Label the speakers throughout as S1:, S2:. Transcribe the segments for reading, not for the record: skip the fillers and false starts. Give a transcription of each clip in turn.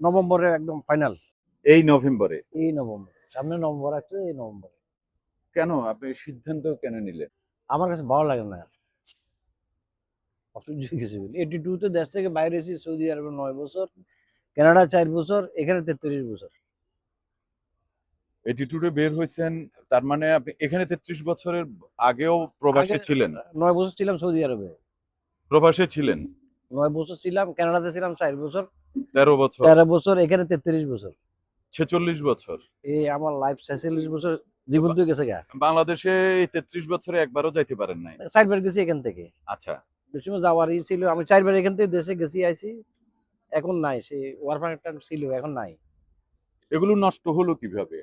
S1: নভেম্বরে একদম ফাইনাল।
S2: এই নভেম্বরে?
S1: এই নভেম্বর, সামনে নভেম্বর আছে, এই নভেম্বরে।
S2: কেন আপনি সিদ্ধান্ত কেন নিলেন?
S1: আমার কাছে ভালো লাগে না, অসহ্য হয়ে গেছে। 82 তে দেশ থেকে বাইরে এসেছি, সৌদি আরবে 9 বছর, কানাডা 4 বছর, এখানে 43 বছর।
S2: 82 বের হয়েছেন, তার মানে আপনি এখানে 33 বছরের আগেও
S1: আগে
S2: প্রবাসে ছিলেন?
S1: 9 বছর ছিলাম সৌদি আরবে।
S2: প্রবাসে ছিলেন
S1: 9 বছর ছিলাম, কানাডাতে ছিলাম 4 বছর,
S2: 13 বছর,
S1: 13 বছর, এখানে 43 বছর।
S2: 46 বছর।
S1: এই আমার লাইফ 46 বছর জীবন তো গেছে গা।
S2: বাংলাদেশে এই 33 বছরে একবারও যাইতে পারেন নাই?
S1: 4 বার গেছি এখান থেকে।
S2: আচ্ছা।
S1: ওই সময় যাওয়ারই ছিল, আমি 4 বার এখান থেকে দেশে গেছি আইছি। এখন নাই, সেই ওয়ার পারমিটটা ছিল, এখন নাই।
S2: এগুলো নষ্ট হলো কিভাবে?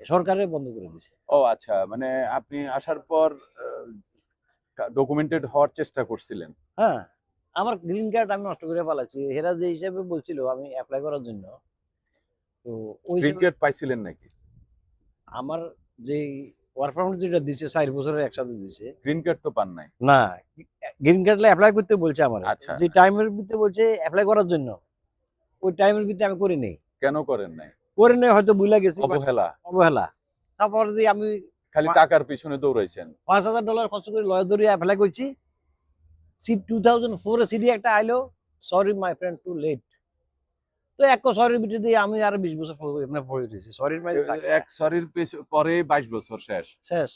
S1: সরকারে বন্ধ করে দিছে।
S2: ও আচ্ছা, মানে আপনি আসার পর ডকুমেন্টেড হওয়ার চেষ্টা করছিলেন?
S1: হ্যাঁ, আমার গ্রিন কার্ড আমি নষ্ট করে ফেলাচ্ছি। এরা যে হিসাবে বলছিল আমি এপ্লাই করার জন্য, তো ওই
S2: গ্রিন
S1: হিসেবে
S2: কার্ড পাইছিলেন নাকি?
S1: আমার যে ওয়ার্ক পারমিট যেটা দিছে 4 বছরের একসাথে দিছে।
S2: গ্রিন কার্ড তো পান নাই?
S1: না, গ্রিন কার্ডে এপ্লাই করতে বলছে আমার।
S2: আচ্ছা।
S1: যে টাইমের ভিতরে বলছে এপ্লাই করার জন্য, ওই টাইমের ভিতরে আমি করি নাই।
S2: কেন করেন নাই?
S1: করে নেই, হয়তো ভুলে গেছি।
S2: অবহেলা?
S1: অবহেলা। তারপর দিয়ে আমি
S2: খালি টাকার পিছনে দৌড়াইছেন?
S1: $5,000 খরচ করে লয়ার ধরে এপ্লাই করছি। 2004 এ সিডি একটা আইলো, sorry my friend too late. তো এক সরির ভিতরে দিয়ে আমি আরো 20 বছর পড়ে দিয়েছি। সরির মাই
S2: এক সরির পরে 22 বছর শেষ।
S1: শেষ।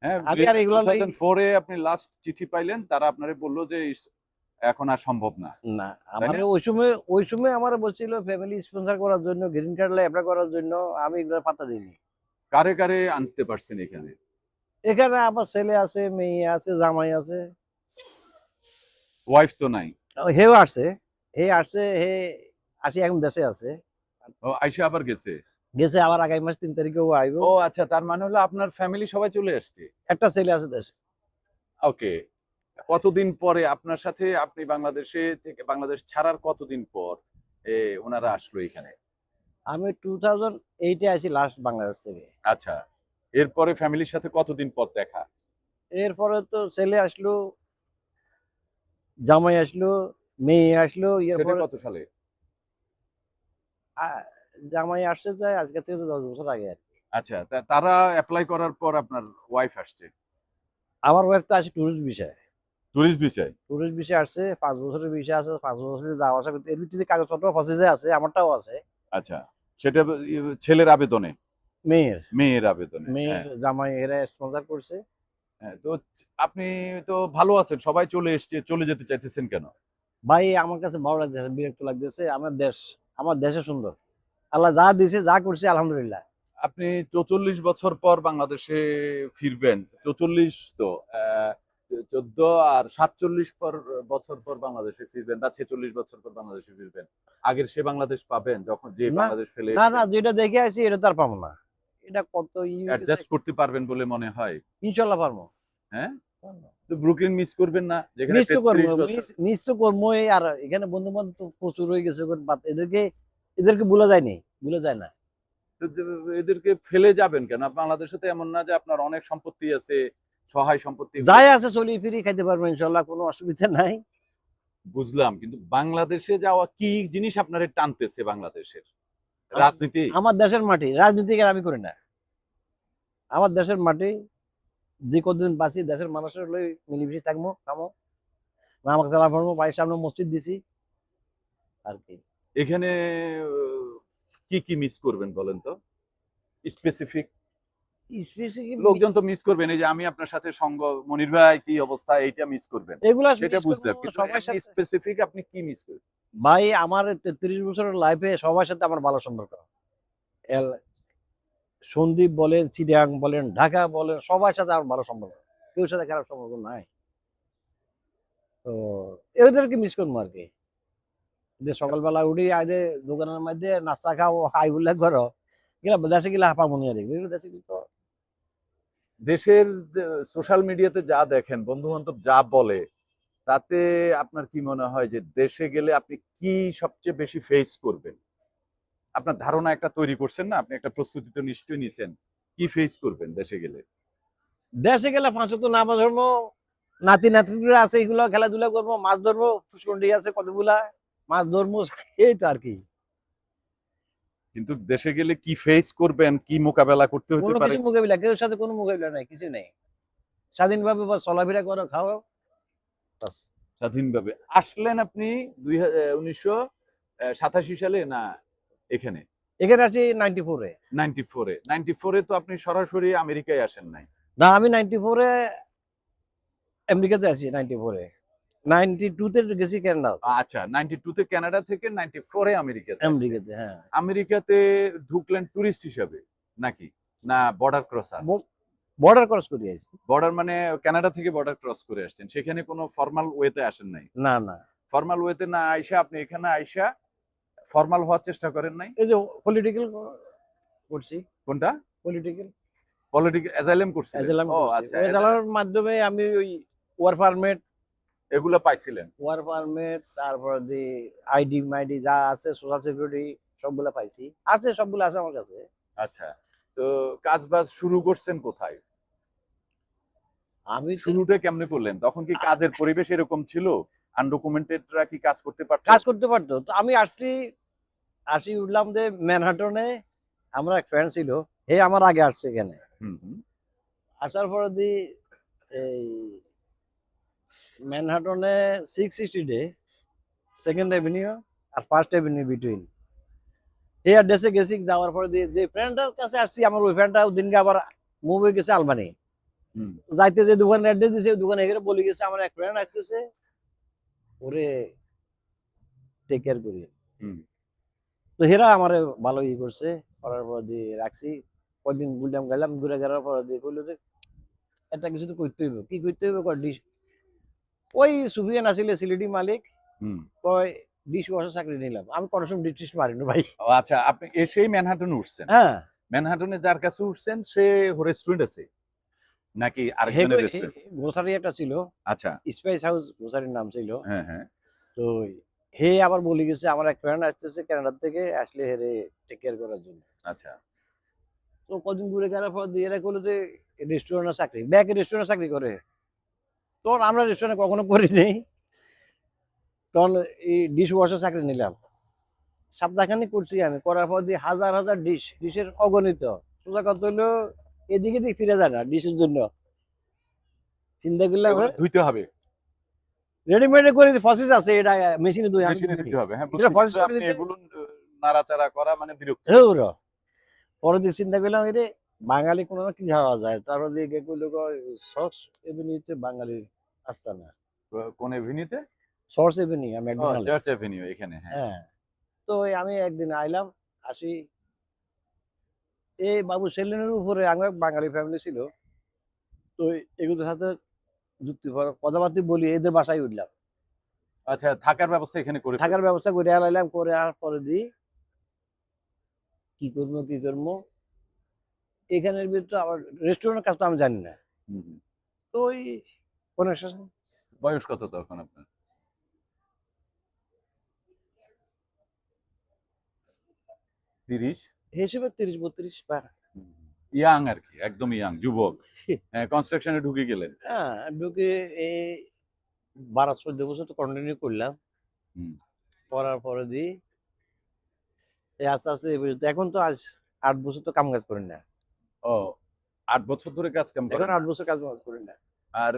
S2: হ্যাঁ,
S1: আমি আর এগুলো
S2: 2004 এ আপনি লাস্ট চিঠি পাইলেন, তারা আপনারে বলল যে এখন আর সম্ভব না।
S1: না,
S2: তাই
S1: আমার
S2: না?
S1: ওই সময় আমার বলছিল ফ্যামিলি স্পন্সর করার জন্য, গ্রিন কার্ড এপ্লাই করার জন্য। আমি এগুলো পাত্তা দিইনি।
S2: কারে কারে আনতে পারছেন এখানে?
S1: এখানে আমার ছেলে আছে, মেয়ে আছে, জামাই আছে।
S2: ওয়াইফ তো নাই?
S1: হেও আসছে, হে আসি এখন দেশে আছে।
S2: ও আইসা আবার গেছে?
S1: গেছে, আবার আগামী মাস 3 তারিখে ও আইব।
S2: ও আচ্ছা, তার মানে হলো আপনার ফ্যামিলি সবাই চলে আসছে?
S1: একটা ছেলে আছে দেশে।
S2: ওকে। কতদিন পরে আপনার সাথে, আপনি বাংলাদেশে থেকে বাংলাদেশ ছাড়ার কতদিন পর ওনারা আসলো এখানে?
S1: আমি 2008 এ আসি লাস্ট বাংলাদেশ থেকে।
S2: আচ্ছা, এরপরে ফ্যামিলির সাথে কতদিন পর দেখা?
S1: এরপরে তো ছেলে আসলো, জামাই আসলো, মেয়ে আসলো।
S2: সেটা
S1: এরপরে
S2: কত সালে?
S1: জামাই আসছে যায় আজকে থেকে তো 10 বছর আগে আর কি।
S2: আচ্ছা, তারা অ্যাপ্লাই করার পর আপনার ওয়াইফ আসছে?
S1: আমার ওয়াইফ তো আসে টুরিস্ট ভিসায়।
S2: টুরিস্ট ভিসায়?
S1: টুরিস্ট ভিসা আসছে, 5 বছরের ভিসা আছে, 5 বছরের যাওয়া আসা করতে। এর ভিত্তিতে কাগজপত্র প্রসেসে আছে, আমারটাও আছে।
S2: আচ্ছা, সেটা ছেলের আবেদনে?
S1: মেয়ের
S2: মেয়ের আবেদনে?
S1: মেয়ের
S2: হ্যাঁ।
S1: জামাই এরা স্পন্সর করছে।
S2: হ্যাঁ, তো আপনি তো ভালো আছেন, সবাই চলে এসছে, চলে যেতে চাইতেছেন কেন?
S1: ভাই আমার কাছে ভালো লাগতেছে, বিরক্ত লাগতেছে। আমার দেশে সুন্দর। আল্লাহ যা দিছে, যা করছে আলহামদুলিল্লাহ।
S2: আপনি 44 বছর পর বাংলাদেশে ফিরবেন। 44 তো 14 আর 47 বছর পর বাংলাদেশে ফিরবেন, বা 46 বছর পর বাংলাদেশে ফিরবেন। আগের সে বাংলাদেশ পাবেন যখন যে
S1: না,
S2: বাংলাদেশ ফেলে
S1: না,
S2: এসেছেন?
S1: যেটা দেখে আসি এটা তো আর পাবো না। এটা কত
S2: অ্যাডজাস্ট করতে পারবেন বলে মনে হয়?
S1: ইনশাল্লাহ পারবো।
S2: হ্যাঁ? তো ব্রুকলিন মিস করবেন না, যেখানে
S1: মিস তো
S2: 33
S1: করবো,
S2: বছর?
S1: মিস তো করবোই। আর এখানে বন্ধু বান্ধব প্রচুর হয়ে গেছে, এদেরকে ভুলা যায়নি, ভুলা যায় না।
S2: তো এদেরকে ফেলে যাবেন কেন? বাংলাদেশে তো এমন না যে আপনার অনেক সম্পত্তি আছে, সহায় সম্পত্তি।
S1: যাই আছে চলি ফিরি খাইতে পারবো ইনশাল্লাহ, কোনো অসুবিধা নাই।
S2: বুঝলাম, কিন্তু বাংলাদেশে যাওয়া কি জিনিস আপনারে টানতেছে বাংলাদেশের? রাজনীতি?
S1: আমার দেশের মাটি, রাজনীতি আর আমি করি না। আমার দেশের মাটি, যে কতদিন বাঁচি দেশের মানুষের লই মিলিমিশি থাকবো, খামো, নামাজ কালাম পড়বো, বাড়ির সামনে মসজিদ দিছি আর কি।
S2: এখানে কি কি মিস করবেন বলেন তো? স্পেসিফিক
S1: স্পেসিফিক
S2: লোকজন তো মিস করবেন, এই যে আমি আপনার সাথে সঙ্গ, মনির ভাই কি অবস্থা, এইটা মিস করবেন,
S1: এগুলা
S2: সেটা
S1: miss
S2: বুঝলাম,
S1: করবো
S2: কিন্তু
S1: সবার সাথে।
S2: স্পেসিফিক আপনি কি মিস করবেন?
S1: ভাই আমার 33 বছরের লাইফে সবার সাথে আমার ভালো সম্পর্ক। সন্দ্বীপ বলেন, চিটাগাং বলেন, ঢাকা বলেন, সবার সাথে আমার ভালো সম্পর্ক। কেউ সাথে খারাপ সম্পর্ক নাই। তো এদেরকে মিস করবো আর কি। যে সকালবেলা উঠি আইদে দোকানের মধ্যে নাস্তা খাও, হাই উল্লেখ করো, গেলা দেশে গেলে হাঁপা মনি আর কি। দেশে কিন্তু
S2: দেশের সোশ্যাল মিডিয়াতে যা দেখেন, বন্ধু বান্ধব যা বলে, তাতে আপনার কি মনে হয় যে দেশে গেলে আপনি কি সবচেয়ে বেশি ফেস করবেন? আপনার ধারণা একটা তৈরি করছেন না, আপনি একটা প্রস্তুতি তো নিশ্চয়ই নিছেন, কি ফেস করবেন দেশে গেলে?
S1: পাঁচ ওয়াক্ত নামাজ ধর্ম, নাতি নাতিরা আছে, এগুলো খেলাধুলা করবো, মাছ ধরবো, পুষ্করণী আছে কতগুলা, মাছ ধরবো, এই তো আর কি।
S2: কিন্তু দেশে গেলে কি ফেস করবেন, কি মোকাবেলা করতে হতে
S1: কোনো
S2: পারে?
S1: কিছু মোকাবিলা, কেউ সাথে কোনো মোকাবিলা নাই, কিছু নেই। স্বাধীনভাবে বাস চলাফেরা করো, খাও, বাস।
S2: স্বাধীনভাবে আসলেন আপনি 1987 সালে না এখানে
S1: এখানে আছি 94 এ।
S2: 94 এ তো আপনি সরাসরি আমেরিকায় আসেন নাই।
S1: না, আমি 94 এ আমেরিকাতে আছি, 94 এ। 92 তে গেছি কানাডা,
S2: আচ্ছা, 92 তে কানাডা থেকে 94 এ আমেরিকাতে আসছেন।
S1: আমেরিকাতে, হ্যাঁ।
S2: আমেরিকাতে ঢুকলেন টুরিস্ট হিসাবে নাকি, না বর্ডার ক্রসার?
S1: বর্ডার ক্রস করে আইছি।
S2: বর্ডার মানে কানাডা থেকে বর্ডার ক্রস করে আসছেন, সেখানে কোনো ফর্মাল ওয়েতে আসেন নাই?
S1: না, না।
S2: ফর্মাল ওয়েতে না আইসা আপনি এখানে আইসা ফর্মাল হওয়ার চেষ্টা করেন নাই?
S1: এই যে পলিটিক্যাল করছি,
S2: কোনটা?
S1: পলিটিক্যাল
S2: পলিটিক্যাল অ্যাজাইলাম করছিলেন?
S1: অ্যাজাইলাম
S2: ও
S1: করছি।
S2: আচ্ছা,
S1: ওই অ্যাজাইলামের মাধ্যমে আমি ওই ওয়ার পারমিট,
S2: এগুলো পাইছিলেন?
S1: তারপর দি আইডি মাইডি যা আছে, সোশ্যাল সিকিউরিটি সবগুলা পাইছি। আছে, সবগুলো আছে আমার কাছে।
S2: আচ্ছা, তো কাজবাজ শুরু করছেন কোথায়?
S1: আমি
S2: শুরুটা কেমনে করলেন? তখন কি কাজের পরিবেশ এরকম ছিল? আনডকুমেন্টেডরা কি কাজ করতে পারত?
S1: কাজ করতে পারতো। তো আমি আসি উঠলাম যে ম্যানহাটনে। আমার এক ফ্রেন্ড ছিল, হে আমার আগে আসছে এখানে।
S2: হুম, হুম।
S1: আসার পরে দি এই ম্যানহাটনে 660 ডে, সেকেন্ড এভিনিউ আর ফার্স্ট এভিনিউ বিটুইন, এই অ্যাড্রেসে গেছি। যাওয়ার পরে যে ফ্রেন্ডটার কাছে আসছি, আমার ওই ফ্রেন্ডটা দিনকে আবার মুভ হয়ে গেছে আলবানি।
S2: হুম।
S1: যাইতে যে দোকানের অ্যাড্রেস দিছে, ওই দোকানে এখানে বলে গেছে আমার এক ফ্রেন্ড আসতেছে, ওরে টেক কেয়ার করি।
S2: হুম।
S1: তো হেরা আমার ভালো ই করছে, করার পর দিয়ে রাখছি। কয়দিন গুলাম গেলাম, ঘুরে গেলার পর দিয়ে কইলো যে একটা কিছু তো করতে হইব। কি করতে হইব? ডিশ, ওই সুফিয়ান আসলে সিলেটি মালিক,
S2: হুম।
S1: কয় ডিশ ওয়াশার চাকরি নিলাম। আমি কোনো সময় ডিশ মারিনি ভাই।
S2: ও আচ্ছা, আপনি এসেই ম্যানহাটনে উঠছেন?
S1: হ্যাঁ,
S2: ম্যানহাটনে যার কাছে উঠছেন সে রেস্টুরেন্ট আছে নাকি আরেকজনের রেস্টুরেন্ট?
S1: গ্রোসারি একটা ছিল,
S2: আচ্ছা।
S1: স্পাইস হাউস গ্রোসারির নাম ছিল।
S2: হ্যাঁ, হ্যাঁ।
S1: তো হে আবার বলে গেছে আমার এক ফ্রেন্ড আসতেছে কানাডা থেকে, আসলে হেরে টেক কেয়ার করার জন্য।
S2: আচ্ছা।
S1: তো কদিন ঘুরে গেলার পর দিয়ে এরা করলো যে রেস্টুরেন্টের চাকরি, ব্যাকে রেস্টুরেন্টে চাকরি করে। তখন আমরা রেস্টুরেন্টে কখনো করিনি। তখন এই ডিশ ওয়াশার চাকরি নিলাম। সপ্তাহখানেক করছি আমি। করার পর দিয়ে হাজার হাজার ডিশের অগণিত। সোজা কথা হলো এদিক এদিক ফিরে যায় না ডিশের জন্য। চিন্তা করলাম
S2: এগুলো ধুইতে হবে,
S1: রেডিমেড করে প্রসেস আছে, এটা মেশিনে ধুই আমি
S2: মেশিনে
S1: ধুই।
S2: দিতে হবে। হ্যাঁ,
S1: এটা
S2: বুঝছি,
S1: প্রসেস
S2: কিন্তু
S1: করে
S2: আপনি
S1: দিতে
S2: এগুলো নাড়াচাড়া করা মানে বিরক্ত।
S1: হেউরা। পরে দিয়ে চিন্তা করলাম এরে বাঙালি কোনো কি খাওয়া যায়। তারপর দিয়ে কইলো সস এভিনিউতে বাঙালির আস্তানা।
S2: কোন এভিনিউতে?
S1: সস এভিনিউ
S2: ও,
S1: ম্যাকডোনাল্ড।
S2: চার্চ এভিনিউ এখানে, হ্যাঁ।
S1: হ্যাঁ। তো ওই আমি একদিন আইলাম, আসি, এই বাবু সেলিনের উপরে আমার বাঙালি ফ্যামিলি ছিল। তো এগুলোর সাথে কথাবার্তা বলি, এদের বাসায় উঠলাম।
S2: আচ্ছা, থাকার ব্যবস্থা এখানে করে
S1: থাকার ব্যবস্থা করে আলাইলাম, করে আসার পরে দিই কি করবো এখানের ভিতরে আমার রেস্টুরেন্টের কাজ তো আমি জানি না।
S2: হুম, হুম।
S1: তো ওই কনেকশন
S2: বয়স কত তখন আপনার? 30?
S1: হিসেবে 30-32 পার।
S2: ইয়াং আর কি, একদম ইয়াং, যুবক। কনস্ট্রাকশনে ঢুকে গেলেন।
S1: হ্যাঁ, ঢুকে এই 12-14 বছর তো কন্টিনিউ করলাম।
S2: হুম।
S1: করার পরে দিই এই আস্তে আস্তে এখন তো আজ 8 বছর তো কাম কাজ করি না।
S2: ও, 8 বছর ধরে কাজ কাম
S1: এখন
S2: করেন?
S1: 8 বছর কাজ করি না।
S2: আর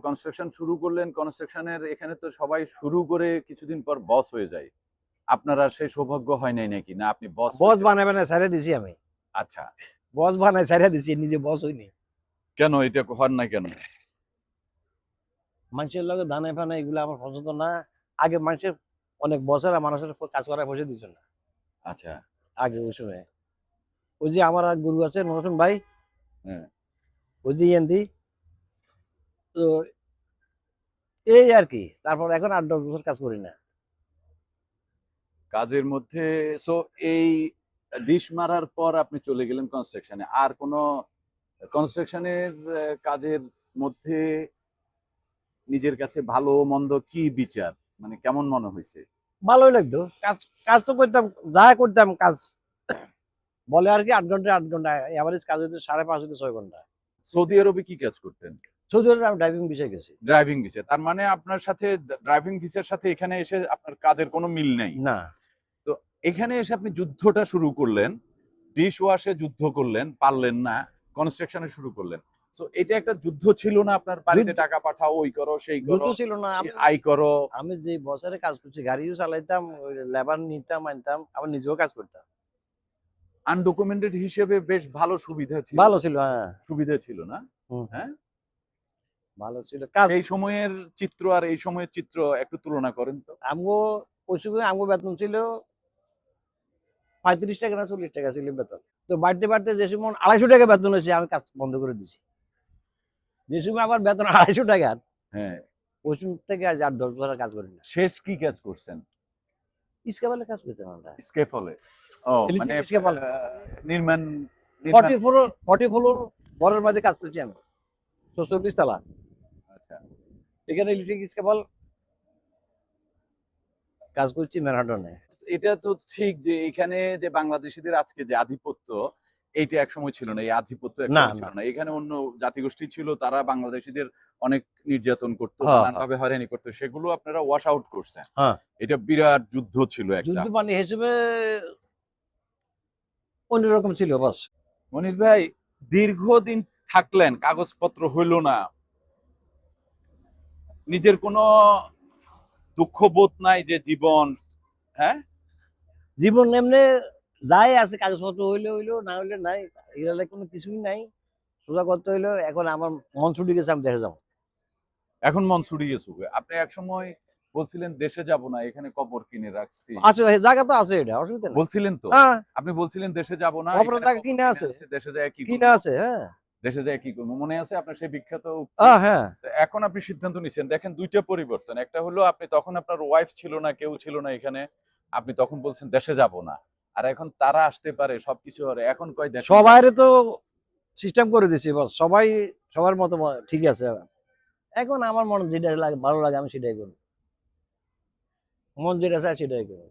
S2: কনস্ট্রাকশন শুরু করলেন, কনস্ট্রাকশনের এখানে তো সবাই শুরু করে কিছুদিন পর বস হয়ে যায়। আপনার আর সেই সৌভাগ্য হয় নাই নাকি, না আপনি বস?
S1: বস বানায় ছাড়িয়ে দিছি আমি।
S2: আচ্ছা,
S1: বস বানায় ছাড়িয়ে দিছি, নিজে বস হইনি।
S2: কেন এটা হন না কেন?
S1: মানুষের লগে দানে ফানে এগুলো আমার পছন্দ না। আগে মানুষের অনেক বছর মানুষের কাজ করার পয়সা দিত না।
S2: আচ্ছা।
S1: আগে ওই সময় ওই যে আমার এক গুরু আছে নরসন ভাই,
S2: হ্যাঁ।
S1: ওই যে ইয়ান্তি, তো এই আর কি। তারপর এখন 8-10 বছর কাজ করি না।
S2: কাজের মধ্যে সো এই ডিশ মারার পর আপনি চলে গেলেন কনস্ট্রাকশনে। আর কোন কনস্ট্রাকশনের কাজের মধ্যে নিজের কাছে ভালো মন্দ কি বিচার, মানে কেমন মনে হয়েছে?
S1: ভালোই লাগতো কাজ। কাজ তো করতাম, যা করতাম কাজ বলে আর কি 8 ঘন্টা এভারেজ কাজ হইতো 5.5 থেকে 6 ঘন্টা।
S2: সৌদি আরবে কি কাজ করতেন?
S1: সৌদি আরবে আমি ড্রাইভিং বিষয়ে গেছি।
S2: Driving visa. তার মানে আপনার সাথে ড্রাইভিং ভিসার সাথে এখানে এসে আপনার কাজের কোনো মিল নেই।
S1: না,
S2: তো এখানে এসে আপনি যুদ্ধটা শুরু করলেন, ডিশ ওয়াশে যুদ্ধ করলেন, পারলেন না, কনস্ট্রাকশনে শুরু করলেন। সো এটা একটা যুদ্ধ ছিল না? আপনার বাড়িতে
S1: যুদ্ধ-
S2: টাকা পাঠাও, ওই করো, সেই
S1: যুদ্ধ
S2: করো,
S1: ছিল না।
S2: আয় করো।
S1: আমি যে বছরে কাজ করছি, গাড়িও চালাইতাম, লেবার নিতাম আনতাম, আবার নিজেও কাজ করতাম।
S2: আনডকুমেন্টেড হিসেবে বেশ ভালো সুবিধা ছিল।
S1: ভালো ছিল, হ্যাঁ।
S2: সুবিধা ছিল না?
S1: হুম,
S2: হ্যাঁ,
S1: ভালো ছিল কাজ।
S2: সেই সময়ের চিত্র আর এই সময়ের চিত্র একটু তুলনা করেন তো।
S1: আমগো ওই সময় আমগো বেতন ছিল 35 টাকা না 40 টাকা ছিল বেতন। তো বাড়তে বাড়তে যে সময় 250 টাকা বেতন হয়েছে, আমি কাজ বন্ধ করে দিছি। যে সময় আমার বেতন 250 টাকা,
S2: হ্যাঁ,
S1: ওই সময় থেকে আজ 8-10 বছর আর কাজ করি না।
S2: শেষ কি কাজ করছেন?
S1: ইস্কাবালে কাজ করতাম আমরা।
S2: স্কেফলে? ও, মানে
S1: ইলেকট্রিক ইস্কাবাল।
S2: নির্মাণ
S1: 40 ফ্লোর 40 ফ্লোর ঘরের মধ্যে কাজ করছি আমি। 46 তলা।
S2: আচ্ছা,
S1: এখানে ইলেকট্রিক ইস্কাবাল কাজ করছি ম্যানহাটনে।
S2: এটা তো ঠিক যে এখানে যে বাংলাদেশিদের আজকে যে আধিপত্য, এইটা একসময় ছিল না। এই আধিপত্য
S1: না,
S2: একসময় ছিল
S1: না।
S2: না। এখানে অন্য জাতিগোষ্ঠী ছিল, তারা বাংলাদেশিদের অনেক নির্যাতন করতো,
S1: হ্যাঁ,
S2: নানানভাবে হয়রানি করতো। সেগুলো আপনারা ওয়াশ আউট করছেন।
S1: হ্যাঁ।
S2: এটা বিরাট যুদ্ধ ছিল একটা।
S1: যুদ্ধ মানে হিসেবে অন্যরকম ছিল বাস।
S2: মনির ভাই, দীর্ঘদিন থাকলেন, কাগজপত্র হইল না, নিজের কোনো দুঃখ বোধ নাই যে জীবন, হ্যাঁ?
S1: জীবন এমনি যাই আছে, কাগজপত্র হইলে হইলো, না হইলে নাই। এগুলা কোনো কিছুই নাই। সোজা করতে হইলো, এখন আমার মন ছুটি গেছে, আমি দেখে যাবো।
S2: এখন মন ছুটি গেছে। আপনি একসময় বলছিলেন দেশে যাব না, এখানে কবর কিনে রাখছি,
S1: আছে, জায়গা তো আছে, এটা অসুবিধা নেই।
S2: বলছিলেন তো?
S1: হ্যাঁ,
S2: আপনি বলছিলেন দেশে যাব না,
S1: কবরের
S2: এখানে
S1: জায়গা
S2: কবর
S1: কিনে
S2: কিনে
S1: আছে।
S2: আছে, দেশে যায় কি
S1: কিনা
S2: করব?
S1: আছে, হ্যাঁ।
S2: দেশে যায় কি করব? মনে আছে আপনার সেই বিখ্যাত উক্তি?
S1: হ্যাঁ।
S2: তো এখন আপনি সিদ্ধান্ত নিছেন। দেখেন, দুইটা পরিবর্তন। একটা হলো আপনি তখন আপনার ওয়াইফ ছিল না, কেউ ছিল না এখানে। আপনি তখন বলছেন দেশে যাব না। আর এখন তারা আসতে পারে, সবকিছু হবে। এখন কয় দেশে যাব।
S1: সবাইরে তো সিস্টেম করে দিছি বস, সবাই সবার মতো ঠিক আছে। এখন আমার মন যেটা লাগে, ভালো লাগে, আমি সেটাই করি। মন যেটা চায় সেটাই করি।